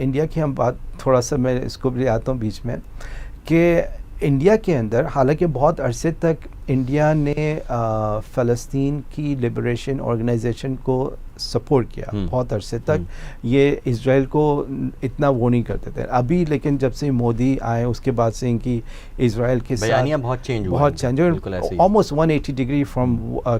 India کی ہم بات تھوڑا سا میں اس کو بھی آتا ہوں بیچ میں کہ انڈیا کے اندر حالانکہ بہت عرصے تک انڈیا نے فلسطین کی لبریشن آرگنائزیشن کو سپورٹ کیا بہت عرصے تک، یہ اسرائیل کو اتنا وہ نہیں کرتے تھے ابھی، لیکن جب سے مودی آئے اس کے بعد سے ان کی اسرائیل کے بیانیاں بہت change almost 180 degree from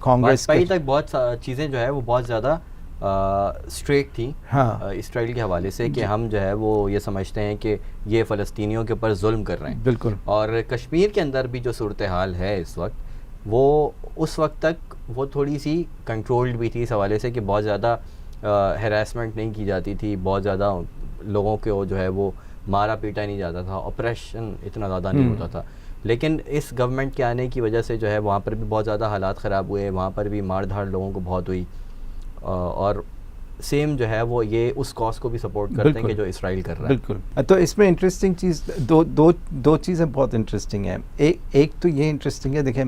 Congress تک بہت چیزیں جو ہے وہ بہت زیادہ اسٹریٹ تھی اسرائیل کے حوالے سے کہ ہم جو ہے وہ یہ سمجھتے ہیں کہ یہ فلسطینیوں کے اوپر ظلم کر رہے ہیں. بالکل. اور کشمیر کے اندر بھی جو صورتحال ہے اس وقت، وہ اس وقت تک وہ تھوڑی سی کنٹرولڈ بھی تھی اس حوالے سے کہ بہت زیادہ ہیراسمنٹ نہیں کی جاتی تھی، بہت زیادہ لوگوں کو جو ہے وہ مارا پیٹا نہیں جاتا تھا، آپریشن اتنا زیادہ نہیں ہوتا تھا. لیکن اس گورنمنٹ کے آنے کی وجہ سے جو ہے وہاں پر بھی بہت زیادہ حالات خراب ہوئے، وہاں پر بھی مار دھاڑ لوگوں کو بہت ہوئی، اور سیم جو ہے وہ یہ اس کاز کو بھی سپورٹ کرتے ہیں کہ جو اسرائیل کر رہا ہے. بالکل. تو اس میں انٹرسٹنگ چیز دو چیزیں بہت انٹرسٹنگ ہیں. ایک تو یہ انٹرسٹنگ ہے، دیکھیں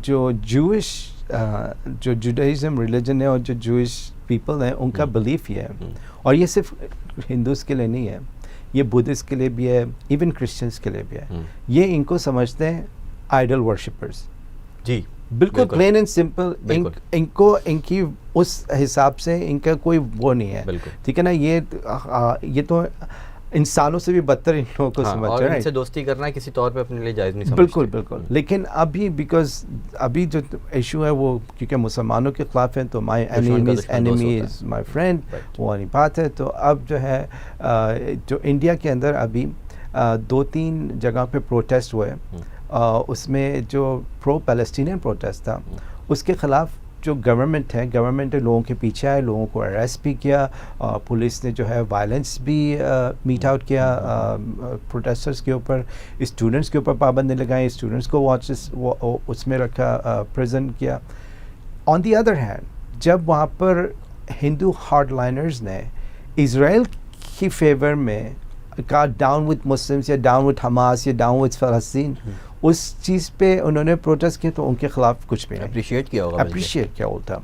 جو جو جوڈائزم ریلیجن ہے اور جو جوئش پیپل ہیں ان کا بلیف یہ ہے، اور یہ صرف ہندوز کے لیے نہیں ہے، یہ بدھسٹ کے لیے بھی ہے، ایون کرسچنس کے لیے بھی ہے. یہ ان کو سمجھتے ہیں آئیڈل ورشپرز. جی بالکل پلین اینڈ سمپل. ان کو ان کی اس حساب سے ان کا کوئی وہ نہیں ہے، ٹھیک ہے نا. یہ تو انسانوں سے بھی بدتر ان لوگوں کو سمجھتے ہیں، ان سے دوستی کرنا کسی طور پہ اپنے لیے جائز نہیں سمجھتے. بالکل. لیکن ابھی بیکاز ابھی جو ایشو ہے وہ کیونکہ مسلمانوں کے خلاف ہیں تو مائی انیمی از مائی فرینڈ، وہ والی بات ہے. تو اب جو ہے جو انڈیا کے اندر ابھی 2-3 جگہ پہ پروٹیسٹ ہوئے، اس میں جو پرو پیلسٹینین پروٹیسٹ تھا اس کے خلاف جو گورنمنٹ نے لوگوں کے پیچھے آئے، لوگوں کو اریسٹ بھی کیا، پولیس نے جو ہے وائلنس بھی میٹ آؤٹ کیا پروٹیسٹرز کے اوپر، اسٹوڈنٹس کے اوپر پابندی لگائیں، اسٹوڈنٹس کو اس میں رکھا، پریزن کیا. آن دی ادر ہینڈ جب وہاں پر ہندو ہارڈ لائنرز نے اسرائیل کی فیور میں کہا ڈاؤن وتھ مسلمس یا ڈاؤن وتھ حماس یا ڈاؤن وتھ فلسطین، اس چیز پہ انہوں نے پروٹیسٹ کیا تو ان کے خلاف کچھ بھی اپریشیٹ کیا ہوتا.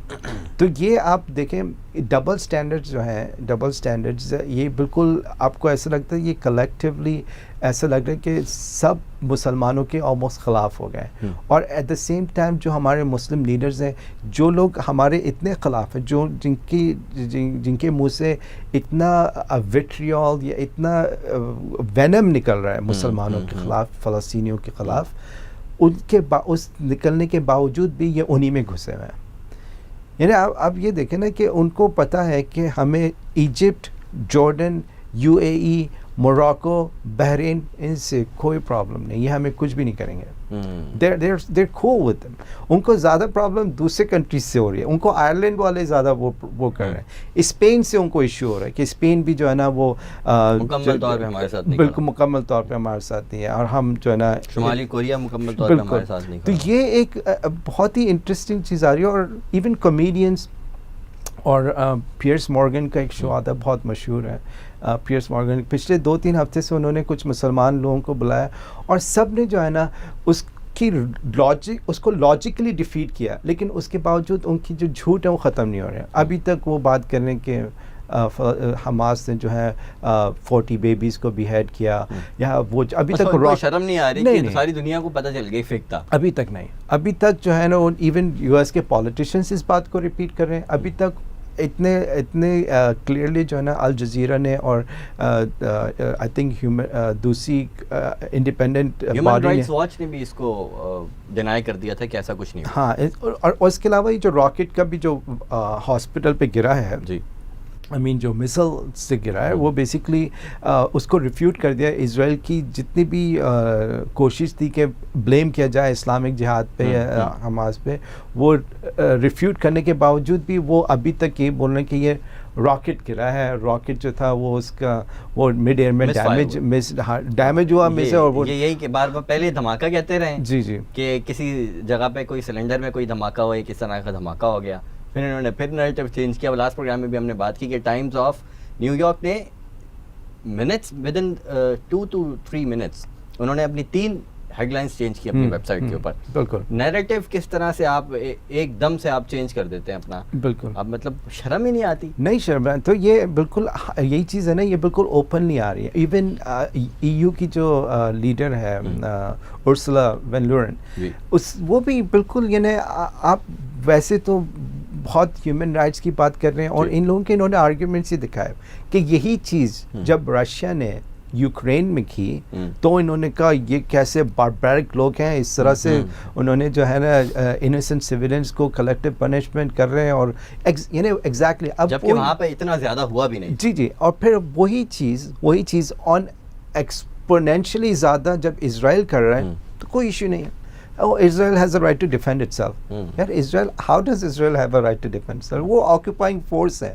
تو یہ آپ دیکھیں ڈبل سٹینڈرڈز جو ہیں، ڈبل سٹینڈرڈز یہ بالکل آپ کو ایسا لگتا ہے یہ کلیکٹیولی ایسا لگ رہا ہے کہ سب مسلمانوں کے آلموسٹ خلاف ہو گئے. اور ایٹ دا سیم ٹائم جو ہمارے مسلم لیڈرز ہیں، جو لوگ ہمارے اتنے خلاف ہیں، جو جن کے منہ سے اتنا وٹریول یا اتنا وینم نکل رہا ہے مسلمانوں کے خلاف، فلسطینیوں کے خلاف، ان کے اس نکلنے کے باوجود بھی یہ انہی میں گھسے ہوئے ہیں. یعنی اب یہ دیکھیں نا کہ ان کو پتہ ہے کہ ہمیں Egypt, Jordan, UAE، Morocco, Bahrain, ان سے کوئی پرابلم نہیں، یہ ہمیں کچھ بھی نہیں کریں گے. they're cool with them. ان کو زیادہ پرابلم دوسرے کنٹریز سے ہو رہی ہے، ان کو آئرلینڈ والے زیادہ وہ کر رہے ہیں، اسپین سے ان کو ایشو ہو رہا ہے کہ اسپین بھی جو ہے نا وہ مکمل طور پہ ہمارے ساتھ نہیں، بالکل مکمل طور پہ ہمارے ساتھ نہیں ہے، اور ہم جو ہے نا شمالی کوریا مکمل طور پہ ہمارے ساتھ نہیں. تو یہ ایک بہت ہی انٹرسٹنگ چیز آ رہی ہے. اور ایون کامیڈینس، اور پیئرس مورگن کا ایک شو آتا ہے بہت مشہور ہے، پیئرس مورگن پچھلے 2-3 ہفتے سے انہوں نے کچھ مسلمان لوگوں کو بلایا اور سب نے جو ہے نا اس کو لاجیکلی ڈیفیٹ کیا، لیکن اس کے باوجود ان کی جو جھوٹ ہے وہ ختم نہیں ہو رہے ہیں. ابھی تک وہ بات کر رہے ہیں کہ حماس نے جو ہے 40 بیبیز کو بیہیڈ کیا، یا وہ ابھی تک شرم نہیں آ رہی کہ ساری دنیا کو پتہ چل گئی فیک تھا. ابھی تک نہیں، ابھی تک جو ہے نا ایون US کے پالیٹیشینس اس بات کو ریپیٹ کر رہے ہیں. ابھی تک اتنے کلیئرلی جو ہے نا الجزیرہ نے اور آئی تھنک دوسری انڈیپینڈنٹ ہیومن رائٹس واچ نے بھی اس کو ڈینائی کر دیا تھا کہ ایسا کچھ نہیں. ہاں، اور اس کے علاوہ یہ جو راکٹ کا بھی جو ہاسپٹل پہ گرا ہے، جی جو مسل سے گرا ہے، وہ بیسکلی اس کو ریفیوٹ کر دیا. اسرائیل کی جتنی بھی کوشش تھی کہ بلیم کیا جائے اسلامک جہاد پہ یا حماس پہ، وہ ریفیوٹ کرنے کے باوجود بھی وہ ابھی تک یہ بول رہے ہیں کہ یہ راکٹ گرا ہے. راکٹ جو تھا وہ اس کا وہ مڈ ایئر میں ڈیمیج ہوا میں سے، اور وہ یہی کہ بار بار پہلے دھماکہ کہتے رہے جی کہ کسی جگہ پہ کوئی سلنڈر میں کوئی دھماکہ ہوا، کس طرح کا دھماکہ ہو گیا. پھر انہوں نے پھر نیریٹو چینج کیا. لاسٹ پروگرام میں بھی ہم نے بات کی کہ ٹائمز آف نیو یارک نے minutes with in 2 to 3 minutes انہوں نے اپنی 3 ہیڈ لائنس چینج کی اپنی ویب سائٹ کے اوپر. بالکل. نیریٹو کس طرح سے آپ ایک دم سے آپ چینج کر دیتے ہیں اپنا؟ بالکل. اب مطلب شرم ہی نہیں آتی؟ نہیں شرم. تو یہ بالکل یہی چیز ہے نا, یہ بالکل اوپنلی آ رہی ہے. ایون EU کی جو لیڈر ہے ارسلا وین لورن, وہ بھی بالکل یعنی آپ ویسے تو بہت ہیومن رائٹس کی بات کر رہے ہیں, اور ان لوگوں کے انہوں نے آرگیومنٹس ہی دکھائے کہ یہی چیز جب رشیا نے یوکرین میں کی تو انہوں نے کہا یہ کیسے باربیرک لوگ ہیں, اس طرح سے انہوں نے جو ہے نا انوسنٹ سویلینس کو کلیکٹیو پنشمنٹ کر رہے ہیں, اور یعنی ایگزیکٹلی اب جبکہ وہاں پہ اتنا زیادہ ہوا بھی نہیں. جی. اور پھر وہی چیز آن ایکسپونینشلی زیادہ جب اسرائیل کر رہا ہے تو کوئی ایشو نہیں ہے. Israel has a right to defend itself. یار Israel, how does Israel have a right to defend itself? وہ آکوپائنگ فورس ہے.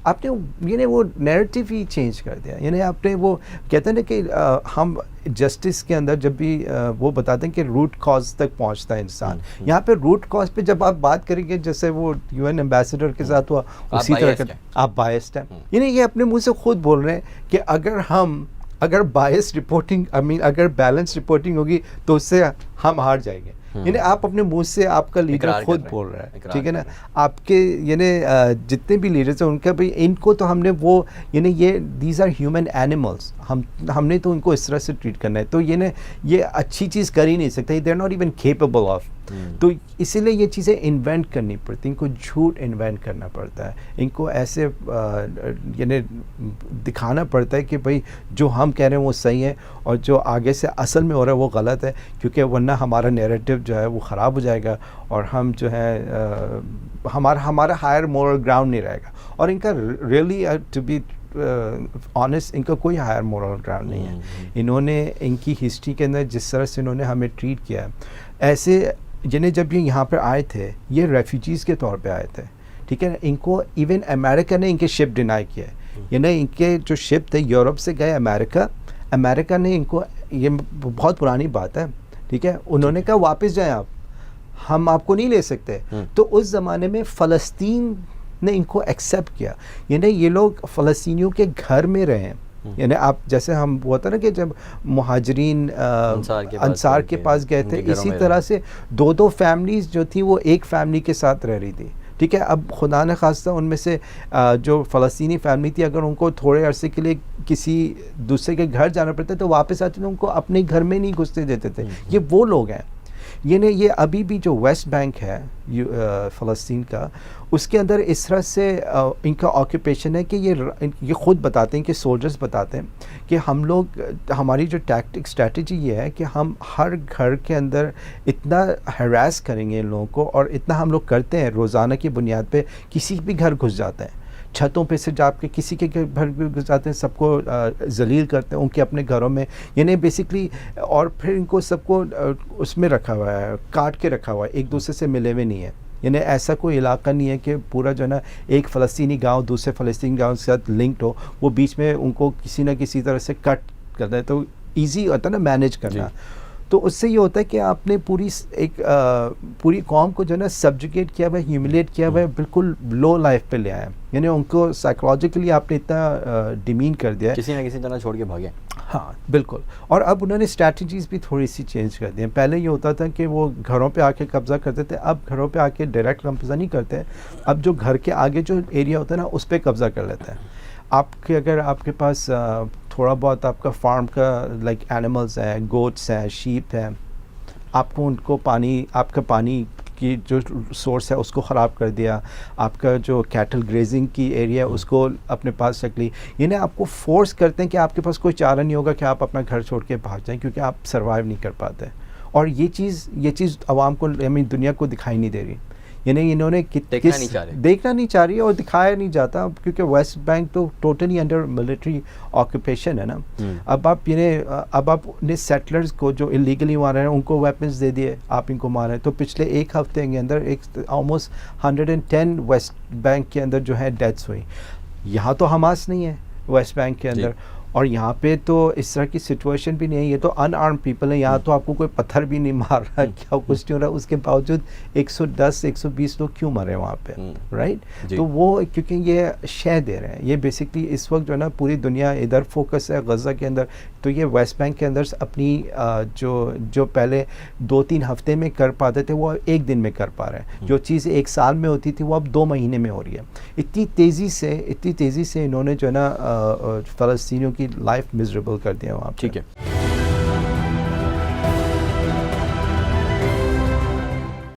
آپ نے یعنی وہ نیریٹیو ہی چینج کر دیا. یعنی آپ نے وہ کہتے ہیں نا کہ ہم جسٹس کے اندر جب بھی وہ بتاتے ہیں کہ روٹ کاز تک پہنچتا ہے انسان, یہاں پہ روٹ کاز پہ جب آپ بات کریں گے جیسے وہ UN ایمبیسڈر کے ساتھ ہوا اسی طرح آپ بائسڈ ہیں. یعنی یہ اپنے منہ سے خود بول رہے ہیں کہ اگر بائس رپورٹنگ اگر بیلنس رپورٹنگ ہوگی تو اس سے ہم ہار جائیں گے. یعنی آپ اپنے منہ سے آپ کا لیڈر خود بول رہا ہے, ٹھیک ہے نا. آپ کے یعنی جتنے بھی لیڈرز ہیں ان کا بھی, ان کو تو ہم نے وہ یعنی یہ دیز آر ہیومن اینیملس, ہم نے تو ان کو اس طرح سے ٹریٹ کرنا ہے. تو یہ اچھی چیز کر ہی نہیں سکتے, they are not even capable of. تو اسی لیے یہ چیزیں انوینٹ کرنی پڑتی, ان کو جھوٹ انوینٹ کرنا پڑتا ہے, ان کو ایسے یعنی دکھانا پڑتا ہے کہ بھائی جو ہم کہہ رہے ہیں وہ صحیح ہے اور جو آگے سے اصل میں ہو رہا ہے وہ غلط ہے, کیونکہ ورنہ ہمارا نیریٹو جو ہے وہ خراب ہو جائے گا اور ہم جو ہے ہمارا ہائر مورل گراؤنڈ نہیں رہے گا. اور ان کا ریئلی ٹو بی آنیسٹ ان کا کوئی ہائر مورل گراؤنڈ نہیں ہے. انہوں نے ان کی ہسٹری کے اندر جس طرح سے انہوں نے ہمیں ٹریٹ کیا ہے, ایسے جنہیں جب یہ یہاں پہ آئے تھے یہ ریفیوجیز کے طور پہ آئے تھے, ٹھیک ہے. ان کو ایون امریکہ نے ان کے شپ ڈینائی کیا ہے. یعنی ان کے جو شپ تھے یورپ سے گئے امریکہ نے ان کو, یہ بہت پرانی بات ہے, ٹھیک ہے, انہوں نے کہا واپس جائیں آپ, ہم آپ کو نہیں لے سکتے. تو اس زمانے میں فلسطین نے ان کو ایکسیپٹ کیا. یعنی یہ لوگ فلسطینیوں کے گھر میں رہے ہیں. یعنی آپ جیسے ہم ہوتا نا کہ جب مہاجرین انصار کے پاس گئے تھے, اسی طرح سے 2 فیملیز جو تھیں وہ ایک فیملی کے ساتھ رہ رہی تھی, ٹھیک ہے. اب خدا نہ خواستہ ان میں سے جو فلسطینی فیملی تھی اگر ان کو تھوڑے عرصے کے لیے کسی دوسرے کے گھر جانا پڑتا تو واپس آتے تھے, ان کو اپنے گھر میں نہیں گھسنے دیتے تھے. یہ وہ لوگ ہیں. یہ ابھی بھی جو ویسٹ بینک ہے فلسطین کا, اس کے اندر اس طرح سے ان کا آکوپیشن ہے کہ یہ خود بتاتے ہیں کہ سولجرز بتاتے ہیں کہ ہم لوگ, ہماری جو اسٹریٹجی یہ ہے کہ ہم ہر گھر کے اندر اتنا ہراس کریں گے ان لوگوں کو, اور اتنا ہم لوگ کرتے ہیں روزانہ کی بنیاد پہ, کسی بھی گھر گھس جاتے ہیں, چھتوں پہ سے جا کے کسی کے گھر بھی گزارتے ہیں, سب کو ذلیل کرتے ہیں ان کے اپنے گھروں میں. یعنی بیسکلی, اور پھر ان کو سب کو اس میں رکھا ہوا ہے, کاٹ کے رکھا ہوا ہے, ایک دوسرے سے ملے ہوئے نہیں ہے. یعنی ایسا کوئی علاقہ نہیں ہے کہ پورا جو ہے نا ایک فلسطینی گاؤں دوسرے فلسطینی گاؤں کے ساتھ لنکڈ ہو, وہ بیچ میں ان کو کسی نہ کسی طرح سے کٹ کرتا ہے, تو ایزی ہوتا ہے نا مینیج کرنا. تو اس سے یہ ہوتا ہے کہ آپ نے پوری قوم کو جو ہے نا سبجوگیٹ کیا ہوا ہے, ہیوملیٹ کیا ہوا ہے, بالکل لو لائف پہ لے آیا. یعنی ان کو سائیکولوجیکلی آپ نے اتنا ڈیمین کر دیا ہے, کسی نہ کسی طرح چھوڑ کے بھاگے. ہاں بالکل. اور اب انہوں نے اسٹریٹجیز بھی تھوڑی سی چینج کر دی ہیں. پہلے یہ ہوتا تھا کہ وہ گھروں پہ آ کے قبضہ کرتے تھے, اب گھروں پہ آ کے ڈائریکٹ قبضہ نہیں کرتے, اب جو گھر کے آگے جو ایریا ہوتا ہے نا اس پہ قبضہ کر لیتے ہیں. اگر آپ کے پاس تھوڑا بہت آپ کا فارم کا لائک اینیملز ہیں, گوٹس ہیں, شیپ ہیں, آپ کو ان کو آپ کا پانی کی جو سورس ہے اس کو خراب کر دیا, آپ کا جو کیٹل گریزنگ کی ایریا ہے اس کو اپنے پاس رکھ لی. یعنی آپ کو فورس کرتے ہیں کہ آپ کے پاس کوئی چارہ نہیں ہوگا کہ آپ اپنا گھر چھوڑ کے بھاگ جائیں, کیونکہ آپ سروائیو نہیں کر پاتے. اور یہ چیز عوام کو, دنیا کو دکھائی نہیں دے رہی. یعنی انہوں نے دیکھنا نہیں چاہ رہی اور دکھایا نہیں جاتا, کیونکہ ویسٹ بینک تو ٹوٹلی انڈر ملٹری آکوپیشن ہے نا. اب آپ نے سیٹلرز کو جو انلیگلی وہاں رہے ہیں ان کو ویپنز دے دیے, آپ ان کو مارے. تو پچھلے ایک ہفتے کے اندر آلموسٹ 110 ویسٹ بینک کے اندر جو ہے ڈیتھس ہوئی. یہاں تو حماس نہیں ہے ویسٹ بینک کے اندر, اور یہاں پہ تو اس طرح کی سچویشن بھی نہیں ہے, یہ تو ان آرم پیپل ہیں, یہاں تو آپ کو کوئی پتھر بھی نہیں مار رہا, کیا کچھ نہیں ہو رہا, اس کے باوجود 110-120 لوگ کیوں مرے وہاں پہ, رائٹ. تو وہ کیونکہ یہ شے دے رہے ہیں, یہ بیسکلی اس وقت جو ہے نا پوری دنیا ادھر فوکس ہے غزہ کے اندر, تو یہ ویسٹ بینک کے اندر اپنی جو پہلے 2-3 ہفتے میں کر پاتے تھے وہ ایک دن میں کر پا رہے ہیں, جو چیز ایک سال میں ہوتی تھی وہ اب 2 مہینے میں ہو رہی ہے. اتنی تیزی سے انہوں نے جو ہے نا فلسطینیوں کی لائف مزریبل کر دیا وہاں. ٹھیک ہے.